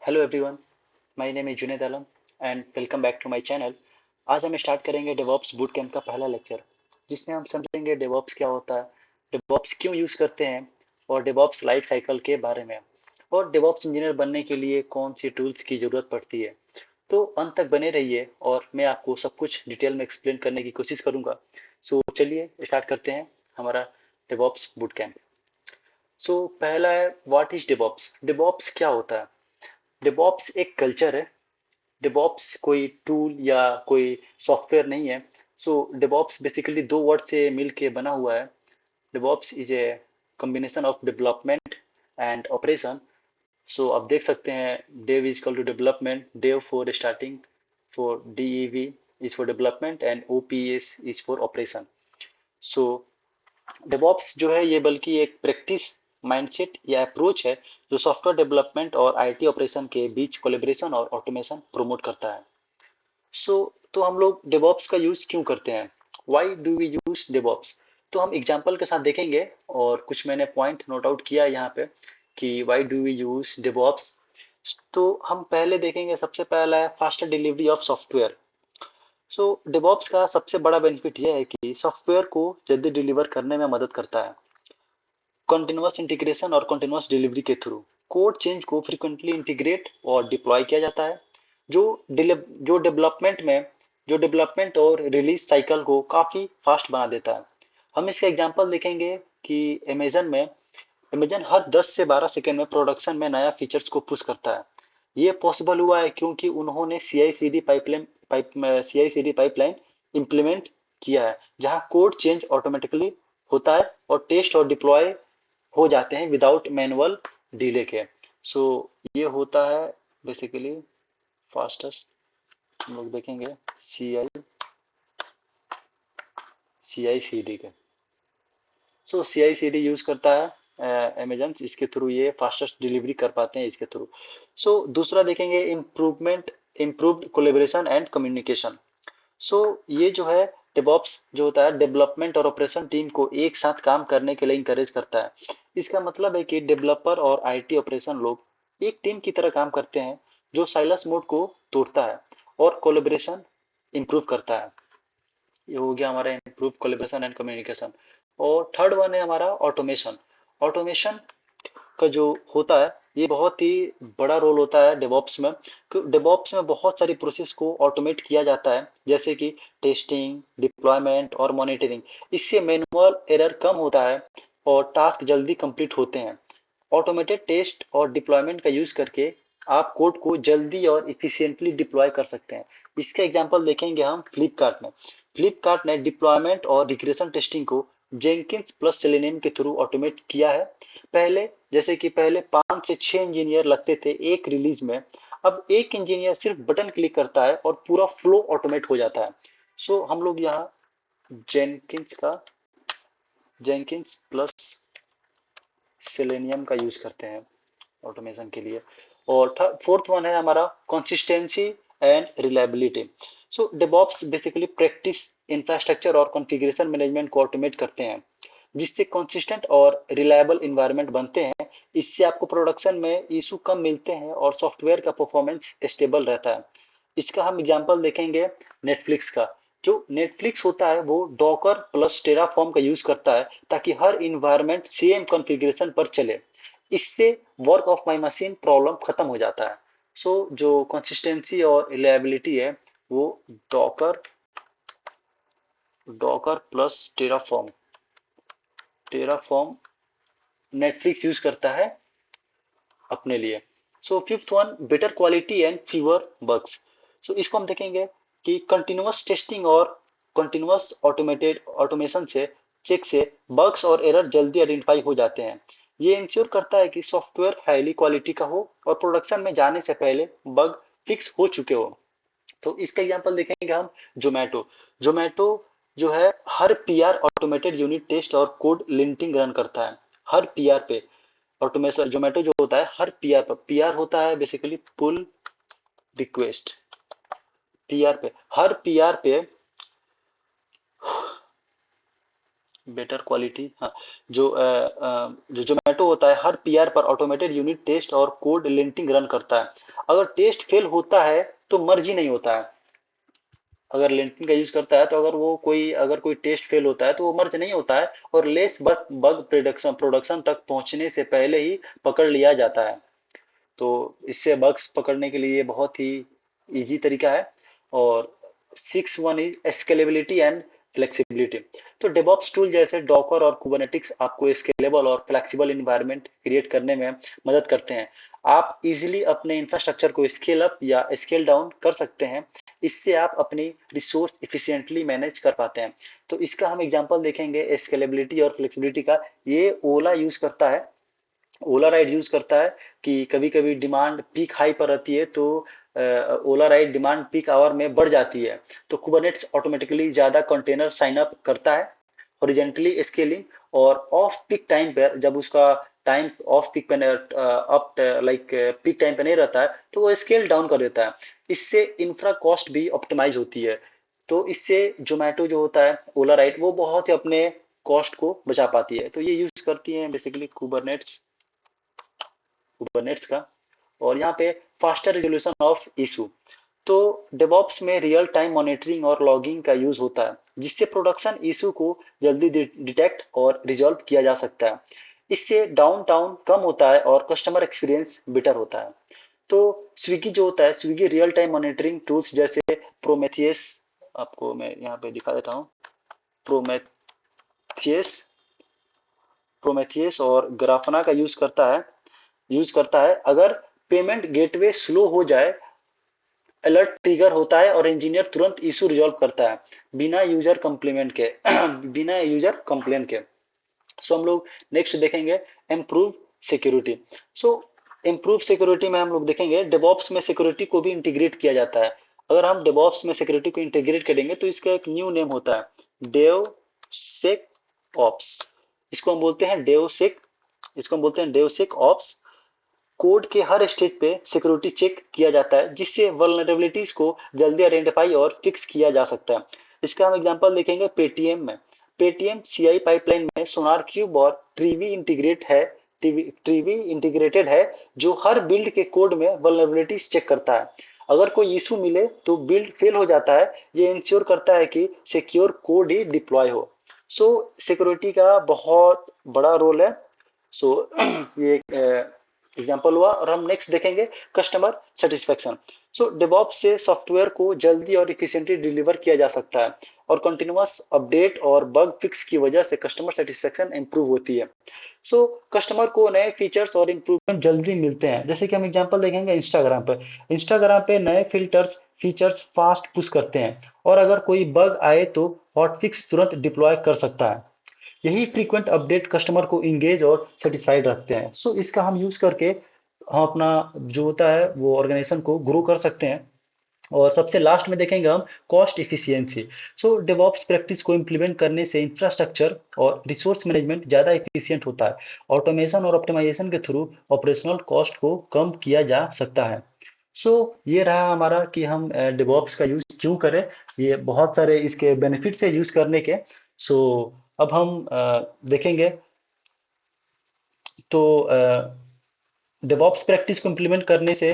Hello everyone, my name is Junaid Alam and welcome back to my channel. आज हम start करेंगे DevOps boot camp का पहला लेक्चर, जिसमें हम समझेंगे डेवऑप्स क्या होता है, डेवऑप्स क्यों यूज़ करते हैं और डेवऑप्स लाइफ साइकिल के बारे में, और डेवऑप्स इंजीनियर बनने के लिए कौन सी टूल्स की ज़रूरत पड़ती है। तो अंत तक बने रहिए और मैं आपको सब कुछ डिटेल में एक्सप्लेन करने की कोशिश करूंगा। सो चलिए स्टार्ट करते हैं हमारा डेवऑप्स बूट कैंप। सो पहला है, व्हाट इज डेवऑप्स। डेवऑप्स क्या होता है? डेवऑप्स एक कल्चर है। डेवऑप्स कोई टूल या कोई सॉफ्टवेयर नहीं है। सो डेवऑप्स बेसिकली दो वर्ड से मिल के बना हुआ है। DevOps is a combination of development and operation. So आप देख सकते हैं, dev is equal to development, dev for starting, for D E V is for development and O P S is for operation. So DevOps जो है ये बल्कि एक प्रैक्टिस, माइंडसेट या अप्रोच है जो सॉफ्टवेयर डेवलपमेंट और आईटी ऑपरेशन के बीच कोलेब्रेशन और ऑटोमेशन प्रमोट करता है। सो तो हम लोग डेवऑप्स का यूज क्यों करते हैं? Why do we use DevOps? तो हम एग्जांपल के साथ देखेंगे और कुछ मैंने पॉइंट नोट आउट किया है यहाँ पे कि why do we use DevOps. तो हम पहले देखेंगे, सबसे पहला है faster delivery of software. So DevOps का सबसे बड़ा बेनिफिट यह है कि सॉफ्टवेयर को जल्दी डिलीवर करने में मदद करता है। कंटिन्यूअस इंटीग्रेशन और कंटिन्यूअस डिलीवरी के थ्रू कोड चेंज को फ्रीक्वेंटली इंटीग्रेट और डिप्लॉय किया जाता है, जो जो डेवलपमेंट में जो डेवलपमेंट और रिलीज साइकिल को काफ़ी फास्ट बना देता है। हम इसका एग्जांपल देखेंगे कि अमेजन हर 10 से 12 सेकंड में प्रोडक्शन में नया फीचर्स को पुश करता है। ये पॉसिबल हुआ है क्योंकि उन्होंने सी आई सी डी पाइपलाइन इम्प्लीमेंट किया है, जहां कोड चेंज ऑटोमेटिकली होता है और टेस्ट और डिप्लॉय हो जाते हैं विदाउट मैनुअल डिले के। सो ये होता है बेसिकली फास्टेस्ट। हम लोग देखेंगे सी आई सी डी के। सो सी आई सी डी यूज करता है अमेजन, इसके थ्रू ये फास्टेस्ट डिलीवरी कर पाते हैं इसके थ्रू। सो दूसरा देखेंगे, इम्प्रूव्ड कोलेबोरेशन एंड कम्युनिकेशन। सो ये जो है डेवऑप्स जो होता है, डेवलपमेंट और ऑपरेशन टीम को एक साथ काम करने के लिए इंकरेज करता है। इसका मतलब है कि डेवलपर और आईटी ऑपरेशन लोग एक टीम की तरह काम करते हैं, जो साइलस मोड को तोड़ता है और कोलेबोरेशन इंप्रूव करता है। ये हो गया हमारा इम्प्रूव कोलेबोरेशन एंड कम्युनिकेशन। और थर्ड वन है हमारा ऑटोमेशन। ऑटोमेशन का जो होता है, ये बहुत ही बड़ा रोल होता है डेवऑप्स में। डेवऑप्स में बहुत सारी प्रोसेस को ऑटोमेट किया जाता है, जैसे कि टेस्टिंग, डिप्लॉयमेंट और मॉनिटरिंग। इससे मैनुअल एरर कम होता है और टास्क जल्दी कंप्लीट होते हैं। ऑटोमेटेड टेस्ट और डिप्लॉयमेंट का यूज करके आप कोड को जल्दी और इफिशिएंटली डिप्लॉय कर सकते हैं। इसका एग्जांपल देखेंगे हम फ्लिपकार्ट में। फ्लिपकार्ट ने डिप्लॉयमेंट और रिग्रेशन टेस्टिंग को जेंकिंस प्लस सेलेनियम के थ्रू ऑटोमेट किया है। पहले जैसे कि पहले 5 से 6 इंजीनियर लगते थे एक रिलीज में, अब एक इंजीनियर सिर्फ बटन क्लिक करता है और पूरा फ्लो ऑटोमेट हो जाता है। सो हम लोग यहाँ जेनकिंस का जेनकिंस प्लस सेलेनियम का यूज करते हैं ऑटोमेशन के लिए। और फोर्थ वन है हमारा consistency and reliability. So DevOps basically practice, infrastructure और कॉन्फ़िगरेशन मैनेजमेंट को ऑटोमेट करते हैं, जिससे कंसिस्टेंट और रिलायबल इन्वायरमेंट बनते हैं। इससे आपको प्रोडक्शन में इशू कम मिलते हैं और सॉफ्टवेयर का परफॉर्मेंस स्टेबल रहता है। इसका हम एग्जांपल देखेंगे नेटफ्लिक्स का। जो नेटफ्लिक्स होता है वो डॉकर प्लस टेराफॉर्म का यूज करता है, ताकि हर इन्वायरमेंट सेम कॉन्फ़िगरेशन पर चले। इससे work of my machine problem खत्म हो जाता है। सो जो कंसिस्टेंसी और रिलायबिलिटी है वो Docker Docker plus Terraform Terraform Netflix use करता है अपने लिए। So fifth one, better quality and fewer bugs. So इसको हम देखेंगे कि कंटिन्यूअस टेस्टिंग और कंटिन्यूअस ऑटोमेटेड ऑटोमेशन से चेक से बग्स और एरर जल्दी आइडेंटिफाई हो जाते हैं। ये इंश्योर करता है कि सॉफ्टवेयर हाईली क्वालिटी का हो और प्रोडक्शन में जाने से पहले बग फिक्स हो चुके हो। तो इसका एग्जांपल देखेंगे हम जोमेटो। जोमेटो जो है हर पीआर ऑटोमेटेड यूनिट टेस्ट और कोड लिंटिंग रन करता है। हर पीआर पे ऑटोमेशन जोमेटो जो होता है हर पीआर पर, पीआर होता है बेसिकली पुल रिक्वेस्ट। पीआर पे हर पीआर पे बेटर क्वालिटी, हाँ। जो जोमेटो होता है हर पीआर पर ऑटोमेटेड यूनिट टेस्ट और कोड लिंटिंग रन करता है। अगर टेस्ट फेल होता है तो मर्ज ही नहीं होता है। अगर लिंटिंग का यूज करता है तो अगर कोई टेस्ट फेल होता है तो वो मर्ज नहीं होता है, और less bug bug production production तक पहुंचने से पहले ही पकड़ लिया जाता है। तो इससे बग्स पकड़ने के लिए बहुत ही इजी तरीका है। और six one is scalability and flexibility. तो डेवऑप्स टूल जैसे डॉकर और कुबरनेटिक्स आपको स्केलेबल और फ्लेक्सिबल इन्वायरमेंट क्रिएट करने में मदद करते हैं। आप इजीली अपने इंफ्रास्ट्रक्चर को स्केल अप या स्केल डाउन कर सकते हैं। इससे आप अपनी रिसोर्स इफिशिएंटली मैनेज कर पाते हैं। तो इसका हम एग्जांपल देखेंगे स्केलेबिलिटी और फ्लेक्सिबिलिटी का। ये ओला यूज करता है, ओला राइड यूज करता है कि कभी कभी डिमांड पीक हाई पर रहती है तो ओला राइड डिमांड पीक आवर में बढ़ जाती है। तो कुबरनेट्स ऑटोमेटिकली ज्यादा कंटेनर साइन अप करता है, हॉरिजेंटली स्केलिंग। और ऑफ पीक टाइम पर जब उसका टाइम ऑफ पीक पे अप लाइक पीक टाइम पे नहीं रहता है तो वो स्केल डाउन कर देता है। इससे इंफ्रा कॉस्ट भी ऑप्टिमाइज होती है। तो इससे जोमेटो जो होता है ओला राइड वो बहुत ही अपने कॉस्ट को बचा पाती है। तो ये यूज करती है बेसिकली कुबरनेट्स का। और यहाँ पे फास्टर रेजोल्यूशन ऑफ इशू। तो डेवॉप्स में रियल टाइम मॉनिटरिंग और लॉगिंग का यूज होता है जिससे प्रोडक्शन इशू को जल्दी डिटेक्ट और रिजॉल्व किया जा सकता है। इससे डाउन टाउन कम होता है और कस्टमर एक्सपीरियंस बेटर होता है। तो स्विगी जो होता है, Swiggy real time monitoring tools जैसे प्रोमेथियस, आपको मैं यहाँ पे दिखा देता हूँ। प्रोमेथियस प्रोमेथियस और ग्राफना का यूज करता है। अगर पेमेंट गेटवे स्लो हो जाए, अलर्ट ट्रिगर होता है और इंजीनियर तुरंत इशू रिजॉल्व करता है बिना यूजर कंप्लीमेंट के बिना यूजर कंप्लेन के। सो हम लोग नेक्स्ट देखेंगे इम्प्रूव सिक्योरिटी। सो इम्प्रूव सिक्योरिटी में हम लोग देखेंगे डेवॉप्स में सिक्योरिटी को भी इंटीग्रेट किया जाता है। अगर हम डेवॉप्स में सिक्योरिटी को इंटीग्रेट करेंगे तो इसका एक न्यू नेम होता है डेव सेक ऑप्स। इसको हम बोलते हैं डेव सेक इसको हम बोलते हैं डेव सेक ऑप्स। कोड के हर स्टेज पे सिक्योरिटी चेक किया जाता है जिससे वल्नरेबिलिटीज को जल्दी आइडेंटिफाई और फिक्स किया जा सकता है। इसका हम एग्जांपल देखेंगे पेटीएम में। पेटीएम सीआई पाइपलाइन में सोनार क्यूब और ट्रीवी इंटीग्रेटेड है जो हर बिल्ड के कोड में वल्नरेबिलिटीज चेक करता है। अगर कोई इशू मिले तो बिल्ड फेल हो जाता है, ये इंश्योर करता है कि सिक्योर कोड ही डिप्लॉय हो। सो सिक्योरिटी का बहुत बड़ा रोल है। सो ये एक एग्जाम्पल हुआ। और हम नेक्स्ट देखेंगे कस्टमर सेटिस्फेक्शन। सो डेवॉप्स से सॉफ्टवेयर को जल्दी और इफिशिएंटली डिलीवर किया जा सकता है, और कंटिन्यूअस अपडेट और बग फिक्स की वजह से कस्टमर सेटिस्फेक्शन इंप्रूव होती है। सो कस्टमर को नए फीचर्स और इम्प्रूवमेंट जल्दी मिलते हैं। जैसे कि हम एग्जांपल देखेंगे इंस्टाग्राम पे नए फिल्टर्स फीचर्स फास्ट पुश करते हैं, और अगर कोई बग आए तो हॉट फिक्स तुरंत डिप्लॉय कर सकता है। यही फ्रीक्वेंट अपडेट कस्टमर को इंगेज और सेटिस्फाइड रखते हैं। सो इसका हम यूज करके हम अपना जो होता है वो ऑर्गेनाइजेशन को ग्रो कर सकते हैं। और सबसे लास्ट में देखेंगे हम cost efficiency. So DevOps practice को इम्प्लीमेंट करने से इंफ्रास्ट्रक्चर और रिसोर्स मैनेजमेंट ज़्यादा इफिशियंट होता है। ऑटोमेशन और ऑप्टिमाइजेशन के थ्रू ऑपरेशनल कॉस्ट को कम किया जा सकता है। सो ये रहा हमारा कि हम डेवॉप्स का यूज क्यों करें। ये बहुत सारे इसके बेनिफिट्स है यूज करने के। सो अब हम देखेंगे। तो डेवॉप्स प्रैक्टिस को इम्प्लीमेंट करने से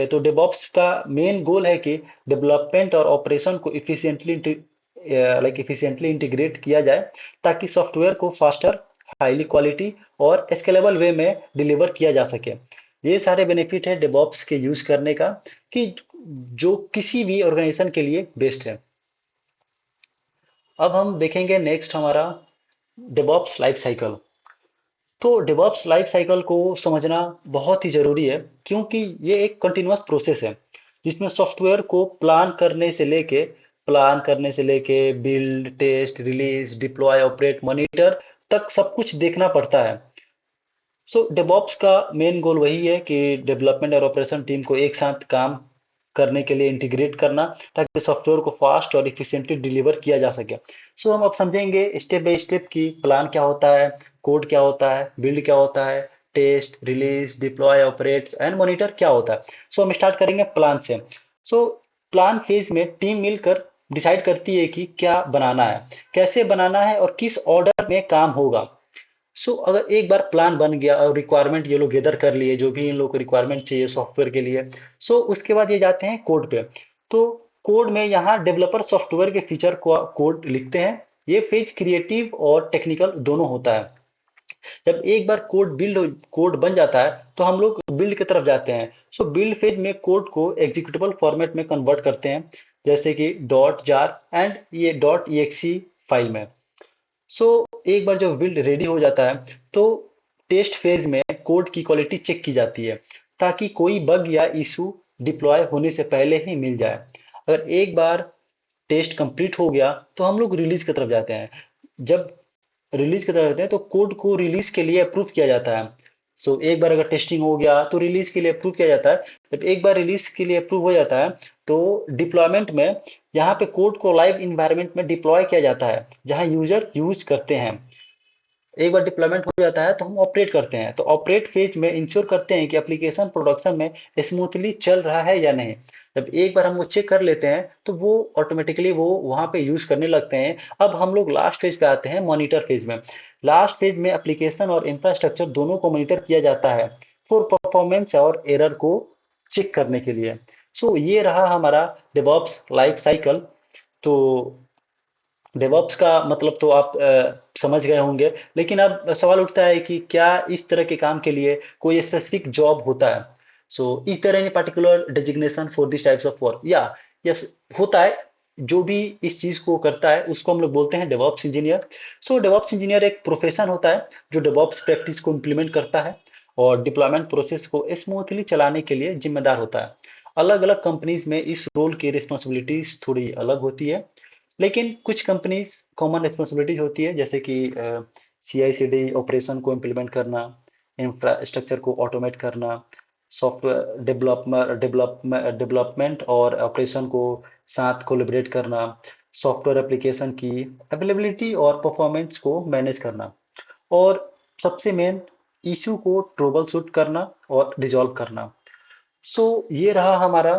तो डेवॉप्स का मेन गोल है कि डेवलपमेंट और ऑपरेशन को इफिशिएंटली इंटीग्रेट किया जाए ताकि सॉफ्टवेयर को फास्टर, हाईली क्वालिटी और स्केलेबल वे में डिलीवर किया जा सके। ये सारे बेनिफिट है डेवॉप्स के यूज करने का, कि जो किसी भी ऑर्गेनाइजेशन के लिए बेस्ट है। अब हम देखेंगे नेक्स्ट हमारा डेवॉप्स लाइफ साइकिल। तो डेवॉप्स लाइफ साइकिल को समझना बहुत ही ज़रूरी है, क्योंकि ये एक कंटिन्यूअस प्रोसेस है जिसमें सॉफ्टवेयर को प्लान करने से लेके build, test, release, deploy, operate, monitor तक सब कुछ देखना पड़ता है। सो डेवऑप्स का मेन गोल वही है कि डेवलपमेंट और ऑपरेशन टीम को एक साथ काम करने के लिए इंटीग्रेट करना, ताकि सॉफ्टवेयर को फास्ट और इफिशिएंटली डिलीवर किया जा सके। सो हम अब समझेंगे स्टेप बाय स्टेप की प्लान क्या होता है, कोड क्या होता है, बिल्ड क्या होता है, test, release, deploy, operates and monitor क्या होता है। सो हम स्टार्ट करेंगे प्लान से। सो प्लान फेज में टीम मिलकर डिसाइड करती है कि क्या बनाना है, कैसे बनाना है और किस ऑर्डर में काम होगा। सो अगर एक बार प्लान बन गया और रिक्वायरमेंट ये लोग गैदर कर लिए, जो भी इन लोग को रिक्वायरमेंट चाहिए सॉफ्टवेयर के लिए, सो उसके बाद ये जाते हैं कोड पे। तो कोड में यहाँ डेवलपर सॉफ्टवेयर के फीचर को कोड लिखते हैं। ये फेज क्रिएटिव और टेक्निकल दोनों होता है। जब एक बार कोड बन जाता है तो हम लोग बिल्ड की तरफ जाते हैं। सो बिल्ड फेज में कोड को एग्जीक्यूटेबल फॉर्मेट में कन्वर्ट करते हैं, जैसे कि डॉट जार एंड ये डॉट ई फाइल में। सो एक बार जब बिल्ड रेडी हो जाता है तो टेस्ट फेज में कोड की क्वालिटी चेक की जाती है, ताकि कोई बग या इशू डिप्लॉय होने से पहले ही मिल जाए। अगर एक बार टेस्ट कंप्लीट हो गया तो हम लोग रिलीज की तरफ जाते हैं। जब रिलीज की तरफ जाते हैं तो कोड को रिलीज के लिए अप्रूव किया जाता है। सो एक बार अगर टेस्टिंग हो गया तो रिलीज के लिए अप्रूव किया जाता है। जब एक बार रिलीज के लिए अप्रूव हो जाता है तो डिप्लॉयमेंट में यहाँ पे कोड को लाइव इन्वायरमेंट में डिप्लॉय किया जाता है, जहाँ यूजर यूज करते हैं। एक बार डिप्लॉयमेंट हो जाता है तो हम ऑपरेट करते हैं। तो ऑपरेट फेज में इंश्योर करते हैं कि एप्लीकेशन प्रोडक्शन में स्मूथली चल रहा है या नहीं। जब एक बार हम वो चेक कर लेते हैं तो वो ऑटोमेटिकली वो वहाँ पे यूज करने लगते हैं। अब हम लोग लास्ट फेज पे आते हैं, मॉनिटर फेज में। लास्ट फेज में एप्लीकेशन और इंफ्रास्ट्रक्चर दोनों को मॉनिटर किया जाता है फॉर परफॉर्मेंस और एरर को चेक करने के लिए। सो ये रहा हमारा डेवऑप्स लाइफ साइकिल। तो डेवऑप्स का मतलब तो आप समझ गए होंगे, लेकिन अब सवाल उठता है कि क्या इस तरह के काम के लिए कोई स्पेसिफिक जॉब होता है। So is there any particular designation for this types of work, या यस होता है। जो भी इस चीज को करता है उसको हम लोग बोलते हैं डेवऑप्स इंजीनियर। सो डेवऑप्स इंजीनियर एक प्रोफेशन होता है जो डेवऑप्स प्रैक्टिस को इम्प्लीमेंट करता है और डिप्लॉयमेंट प्रोसेस को स्मूथली चलाने के लिए जिम्मेदार होता है। अलग अलग कंपनीज में इस रोल की रिस्पॉन्सिबिलिटीज थोड़ी अलग होती है, लेकिन कुछ कंपनीज कॉमन रिस्पॉन्सिबिलिटीज होती है, जैसे कि CI/CD ऑपरेशन को इम्प्लीमेंट करना, इंफ्रास्ट्रक्चर को ऑटोमेट करना, सॉफ्टवेयर डेवलपमेंट और ऑपरेशन को साथ कोलिब्रेट करना, सॉफ्टवेयर एप्लीकेशन की अवेलेबिलिटी और परफॉर्मेंस को मैनेज करना, और सबसे मेन इशू को ट्रबल शूट करना और रिजॉल्व करना। सो ये रहा हमारा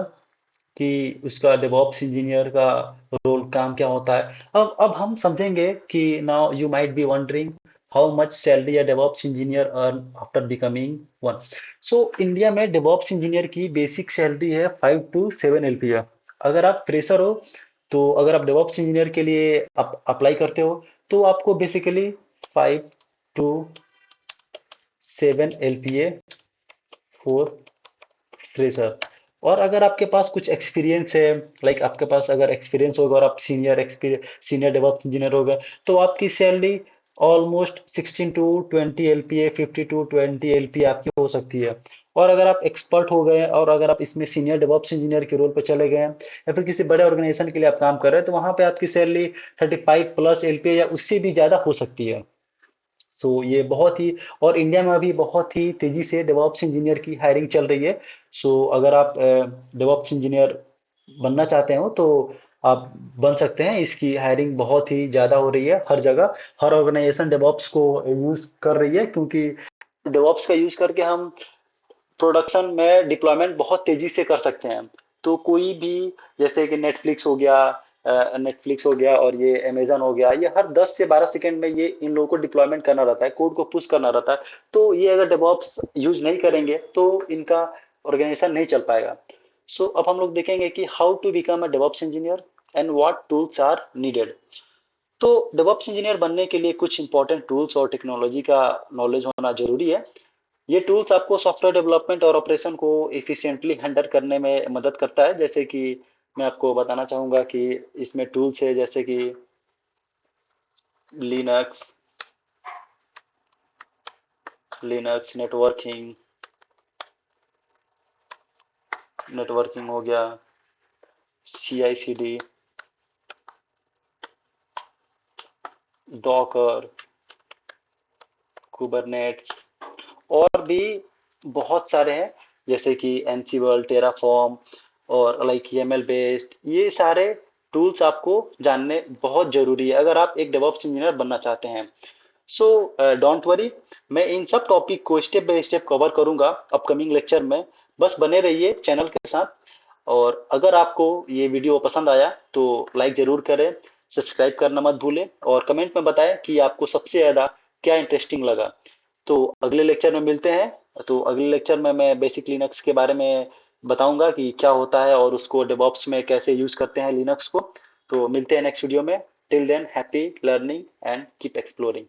कि उसका डेवऑप्स इंजीनियर का रोल काम क्या होता है। अब हम समझेंगे कि now you might be wondering how much salary a DevOps engineer earn after becoming one. So India में डेवऑप्स इंजीनियर की बेसिक सैलरी है 5 to 7 LPA। अगर आप फ्रेशर हो, तो अगर आप डेवऑप्स इंजीनियर के लिए अप्लाई करते हो तो आपको basically 5 to 7 LPA for fresher. और अगर आपके पास कुछ एक्सपीरियंस है, लाइक आपके पास अगर एक्सपीरियंस होगा और आप सीनियर डेवऑप्स इंजीनियर हो गए, तो आपकी salary almost 16 to 20 LPA, 50 to 20 LPA आपकी हो सकती है। और अगर आप एक्सपर्ट हो गए और अगर आप इसमें सीनियर डेवऑप्स इंजीनियर के रोल पर चले गए हैं, या फिर किसी बड़े ऑर्गेनाइजेशन के लिए आप काम कर रहे हैं, तो वहां पे आपकी सैलरी 35 plus LPA या उससे भी ज्यादा हो सकती है। तो ये बहुत ही, और इंडिया में अभी बहुत ही तेजी से डेवऑप्स इंजीनियर की हायरिंग चल रही है। सो अगर आप डेवऑप्स इंजीनियर बनना चाहते हो तो आप बन सकते हैं। इसकी हायरिंग बहुत ही ज़्यादा हो रही है हर जगह। हर ऑर्गेनाइजेशन डेवऑप्स को यूज़ कर रही है, क्योंकि डेवऑप्स का यूज़ करके हम प्रोडक्शन में डिप्लॉयमेंट बहुत तेजी से कर सकते हैं। तो कोई भी, जैसे कि नेटफ्लिक्स हो गया और ये अमेजन हो गया, ये हर 10 से 12 सेकंड में ये इन लोगों को डिप्लॉयमेंट करना रहता है, कोड को पुश करना रहता है। तो ये अगर डेवऑप्स यूज नहीं करेंगे तो इनका ऑर्गेनाइजेशन नहीं चल पाएगा। सो अब हम लोग देखेंगे कि how to become a DevOps engineer and what tools are needed. तो डेवऑप्स इंजीनियर बनने के लिए कुछ इंपॉर्टेंट टूल्स और टेक्नोलॉजी का नॉलेज होना जरूरी है। ये टूल्स आपको सॉफ्टवेयर डेवलपमेंट और ऑपरेशन को एफिशिएंटली हैंडल करने में मदद करता है। जैसे कि मैं आपको बताना चाहूँगा कि इसमें टूल्स है जैसे कि लिनक्स लिनक्स नेटवर्किंग हो गया, CI/CD, डॉकर, कुबरनेट्स, और भी बहुत सारे हैं, जैसे कि एनसीबल, टेराफॉर्म और लाइक YAML बेस्ड। ये सारे टूल्स आपको जानने बहुत जरूरी है अगर आप एक डेवऑप्स इंजीनियर बनना चाहते हैं। सो डोंट वरी, मैं इन सब टॉपिक को स्टेप बाय स्टेप कवर करूंगा अपकमिंग लेक्चर में। बस बने रहिए चैनल के साथ। और अगर आपको ये वीडियो पसंद आया तो लाइक ज़रूर करें, सब्सक्राइब करना मत भूलें और कमेंट में बताएं कि आपको सबसे ज़्यादा क्या इंटरेस्टिंग लगा। तो अगले लेक्चर में मिलते हैं। तो अगले लेक्चर में मैं बेसिक लिनक्स के बारे में बताऊंगा कि क्या होता है और उसको डेवऑप्स में कैसे यूज़ करते हैं लिनक्स को। तो मिलते हैं नेक्स्ट वीडियो में। Till than happy learning and keep exploring.